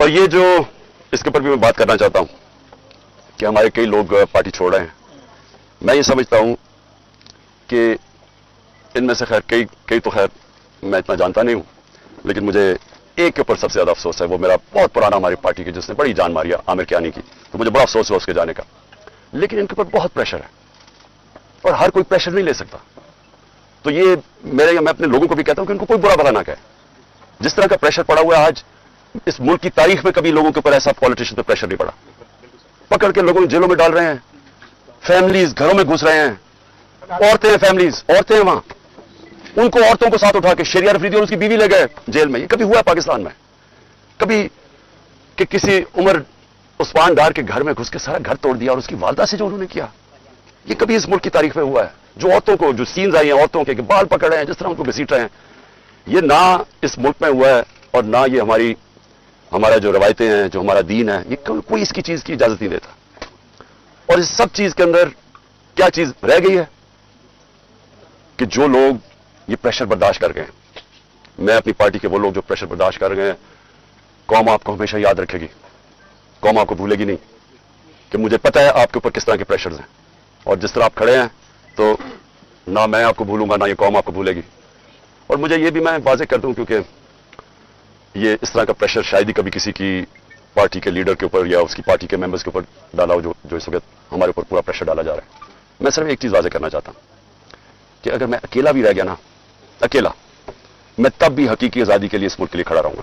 اور یہ جو اس کے اوپر بھی میں بات کرنا چاہتا ہوں کہ ہمارے کئی لوگ پارٹی چھوڑ رہے ہیں. میں یہ سمجھتا ہوں کہ ان میں سے خیر کئی تو خیر میں اتنا جانتا نہیں ہوں، لیکن مجھے ایک کے اوپر سب سے زیادہ افسوس ہے. وہ میرا بہت پرانا ہماری پارٹی کی جس نے بڑی جان ماری ہے، عامر کیانی کی. تو مجھے بڑا افسوس ہوا اس کے جانے کا. لیکن ان کے اوپر بہت پریشر ہے اور ہر کوئی پریشر نہیں لے سکتا. تو یہ میں اپنے لوگوں کو بھی کہتا ہوں کہ ان کو کوئی برا بھلا نہ کہے. جس طرح کا پریشر پڑا ہوا ہے آج اس ملک کی تاریخ میں، کبھی لوگوں کے اوپر ایسا پالیٹیشین پہ پریشر نہیں پڑا. پکڑ کے لوگوں کو جیلوں میں ڈال رہے ہیں، فیملیز گھروں میں گھس رہے ہیں، عورتیں ہیں، فیملیز عورتیں ہیں وہاں، ان کو عورتوں کو ساتھ اٹھا کے شریعہ افریدی اور اس کی بیوی لے گئے جیل میں. یہ کبھی ہوا ہے پاکستان میں؟ کبھی کہ کسی عمر عثمان ڈار کے گھر میں گھس کے سارا گھر توڑ دیا اور اس کی والدہ سے جو انہوں نے کیا، یہ کبھی اس ملک کی تاریخ میں ہوا ہے؟ جو عورتوں کو، جو سینز آئی ہیں عورتوں کے کہ بال پکڑ رہے ہیں، جس طرح ان کو گھسیٹ رہے ہیں، یہ نہ اس ملک میں ہوا ہے اور نہ یہ ہمارا جو روایتیں ہیں، جو ہمارا دین ہے، یہ کوئی اس کی چیز کی اجازت نہیں دیتا. اور اس سب چیز کے اندر کیا چیز رہ گئی ہے کہ جو لوگ یہ پریشر برداشت کر گئے ہیں. میں اپنی پارٹی کے وہ لوگ جو پریشر برداشت کر گئے ہیں، قوم آپ کو ہمیشہ یاد رکھے گی. قوم آپ کو بھولے گی نہیں کہ مجھے پتہ ہے آپ کے اوپر کس طرح کے پریشرز ہیں، اور جس طرح آپ کھڑے ہیں تو نہ میں آپ کو بھولوں گا نہ یہ قوم آپ کو بھولے گی. اور مجھے یہ بھی میں واضح کر دوں کیونکہ یہ اس طرح کا پریشر شاید ہی کبھی کسی کی پارٹی کے لیڈر کے اوپر یا اس کی پارٹی کے ممبرز کے اوپر ڈالا ہو جو اس وقت ہمارے اوپر پورا پریشر ڈالا جا رہا ہے. میں صرف ایک چیز واضح کرنا چاہتا ہوں کہ اگر میں اکیلا بھی رہ گیا نا، اکیلا، میں تب بھی حقیقی آزادی کے لیے اس ملک کے لیے کھڑا رہوں گا.